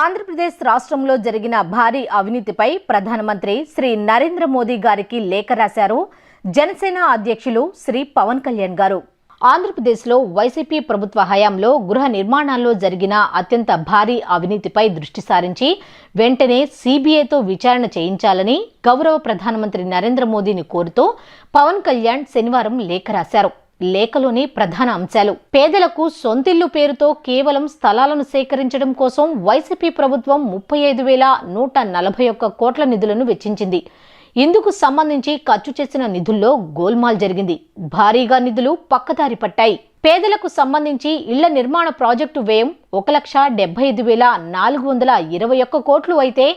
ఆంధ్రప్రదేశ్ రాష్ట్రంలో జరిగిన భారీ అవినీతిపై ప్రధానమంత్రి శ్రీ నరేంద్ర మోదీ గారికి లేఖ రాశారు జనసేన అధ్యక్షులు శ్రీ పవన్ కళ్యాణ్ గారు. ఆంధ్రప్రదేశ్లో వైసీపీ ప్రభుత్వ హయాంలో గృహ నిర్మాణాల్లో జరిగిన అత్యంత భారీ అవినీతిపై దృష్టి సారించి వెంటనే సీబీఐతో విచారణ చేయించాలని గౌరవ ప్రధానమంత్రి నరేంద్ర మోదీని కోరుతూ పవన్ కళ్యాణ్ శనివారం లేఖ రాశారు. లేఖలోని ప్రధాన అంశాలు: పేదలకు సొంతిల్లు పేరుతో కేవలం స్థలాలను సేకరించడం కోసం వైసీపీ ప్రభుత్వం 35,141 కోట్ల నిధులను వెచ్చించింది. ఇందుకు సంబంధించి ఖర్చు చేసిన నిధుల్లో గోల్మాల్ జరిగింది. భారీగా నిధులు పక్కదారి పట్టాయి. పేదలకు సంబంధించి ఇళ్ల నిర్మాణ ప్రాజెక్టు వ్యయం 1,75,421 కోట్లు అయితే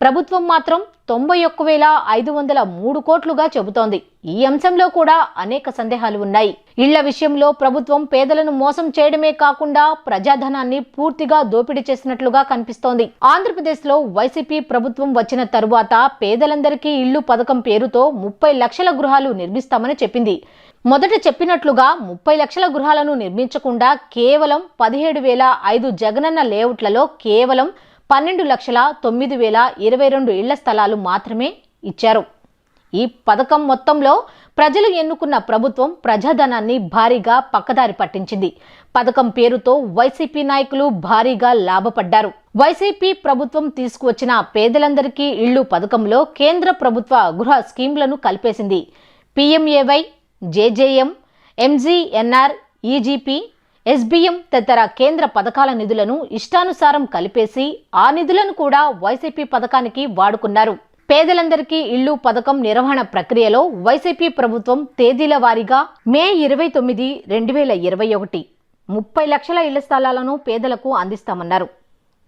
ప్రభుత్వం మాత్రం 91,503 కోట్లుగా చెబుతోంది. ఈ అంశంలో కూడా అనేక సందేహాలు ఉన్నాయి. ఇళ్ల విషయంలో ప్రభుత్వం పేదలను మోసం చేయడమే కాకుండా ప్రజాధనాన్ని పూర్తిగా దోపిడీ చేసినట్లుగా కనిపిస్తోంది. ఆంధ్రప్రదేశ్లో వైసీపీ ప్రభుత్వం వచ్చిన తరువాత పేదలందరికీ ఇళ్లు పథకం పేరుతో 30 లక్షల గృహాలు నిర్మిస్తామని చెప్పింది. మొదట చెప్పినట్లుగా 30 లక్షల గృహాలను నిర్మించకుండా కేవలం 17,005 జగనన్న లేఅవుట్లలో కేవలం 12,09,022 ఇళ్ల స్థలాలు మాత్రమే ఇచ్చారు. ఈ పథకం మొత్తంలో ప్రజలు ఎన్నుకున్న ప్రభుత్వం ప్రజాధనాన్ని భారీగా పక్కదారి పట్టించింది. పథకం పేరుతో వైసీపీ నాయకులు భారీగా లాభపడ్డారు. వైసీపీ ప్రభుత్వం తీసుకువచ్చిన పేదలందరికీ ఇళ్లు పథకంలో కేంద్ర ప్రభుత్వ గృహ స్కీంలను కలిపేసింది. PMAY, JJM, MGNREGP, SBM తదితర కేంద్ర పథకాల నిధులను ఇష్టానుసారం కలిపేసి ఆ నిధులను కూడా వైసీపీ పథకానికి వాడుకున్నారు. పేదలందరికీ ఇళ్లు పథకం నిర్వహణ ప్రక్రియలో వైసీపీ ప్రభుత్వం తేదీల వారీగా మే 29, 2021 30 లక్షల ఇళ్ల స్థలాలను పేదలకు అందిస్తామన్నారు.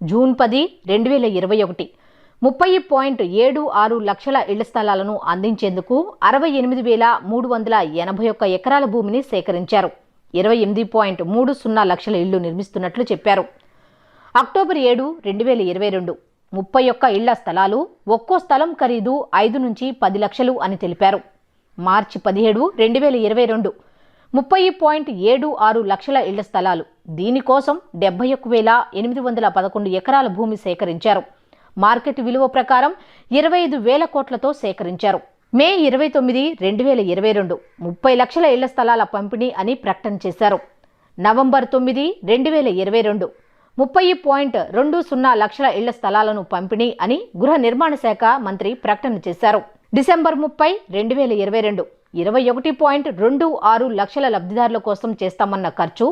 జూన్ 10, 2021 30.76 లక్షల ఇళ్ల స్థలాలను అందించేందుకు 68,381 ఎకరాల భూమిని సేకరించారు. 28.30 లక్షల ఇళ్లు నిర్మిస్తున్నట్లు చెప్పారు. అక్టోబర్ 7, 2022 31 ఇళ్ల స్థలాలు, ఒక్కో స్థలం ఖరీదు 5 నుంచి 10 లక్షలు అని తెలిపారు. మార్చి 17, 2022 30.76 లక్షల ఇళ్ల స్థలాలు. దీనికోసం 71,811 ఎకరాల భూమి సేకరించారు. మార్కెట్ విలువ ప్రకారం 25,000 కోట్లతో సేకరించారు. మే 29, 2022 30 లక్షల ఇళ్ల స్థలాల పంపిణీ అని ప్రకటన చేశారు. నవంబర్ 9, 2022 30.20 లక్షల ఇళ్ల స్థలాలను పంపిణీ అని గృహ నిర్మాణ శాఖ మంత్రి ప్రకటన చేశారు. డిసెంబర్ 30, 2022 21.26 లక్షల లబ్ధిదారుల కోసం చేస్తామన్న ఖర్చు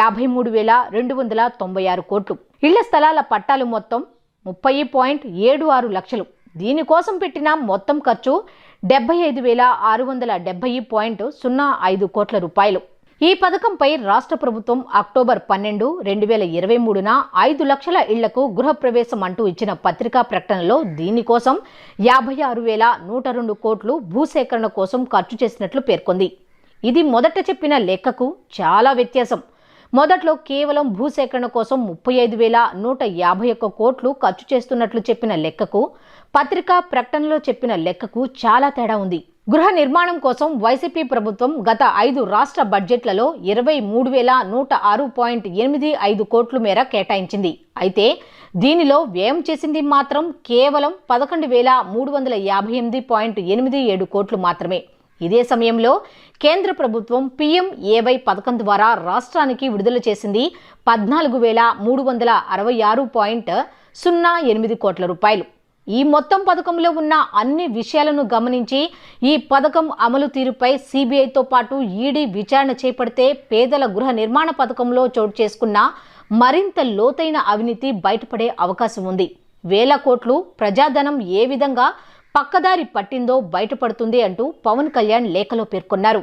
53,296 కోట్లు. ఇళ్ల స్థలాల పట్టాలు మొత్తం 30.76 లక్షలు. దీనికోసం పెట్టిన మొత్తం ఖర్చు 75,670.05 కోట్ల రూపాయలు. ఈ పథకంపై రాష్ట్ర ప్రభుత్వం అక్టోబర్ 12, 2023 5 లక్షల ఇళ్లకు గృహప్రవేశం అంటూ ఇచ్చిన పత్రికా ప్రకటనలో దీనికోసం 56,102 కోట్లు భూసేకరణ కోసం ఖర్చు చేసినట్లు పేర్కొంది. ఇది మొదట చెప్పిన లెక్కకు చాలా వ్యత్యాసం. మొదట్లో కేవలం భూసేకరణ కోసం 35,151 కోట్లు ఖర్చు చేస్తున్నట్లు చెప్పిన లెక్కకు, పత్రికా ప్రకటనలో చెప్పిన లెక్కకు చాలా తేడా ఉంది. గృహ నిర్మాణం కోసం వైసీపీ ప్రభుత్వం గత 5 రాష్ట్ర బడ్జెట్లలో 23,106.85 కోట్ల మేర కేటాయించింది. అయితే దీనిలో వ్యయం చేసింది మాత్రం కేవలం 11,358.87 కోట్లు మాత్రమే. ఇదే సమయంలో కేంద్ర ప్రభుత్వం పీఎంఏవై పథకం ద్వారా రాష్ట్రానికి విడుదల చేసింది 14,366.08 కోట్ల రూపాయలు. ఈ మొత్తం పథకంలో ఉన్న అన్ని విషయాలను గమనించి ఈ పథకం అమలు తీరుపై సీబీఐతో పాటు ఈడీ విచారణ చేపడితే పేదల గృహ నిర్మాణ పథకంలో చోటు చేసుకున్న మరింత లోతైన అవినీతి బయటపడే అవకాశం ఉంది. వేల కోట్లు ప్రజాధనం ఏ విధంగా పక్కదారి పట్టిందో బయటపడుతుంది అంటూ పవన్ కళ్యాణ్ లేఖలో పేర్కొన్నారు.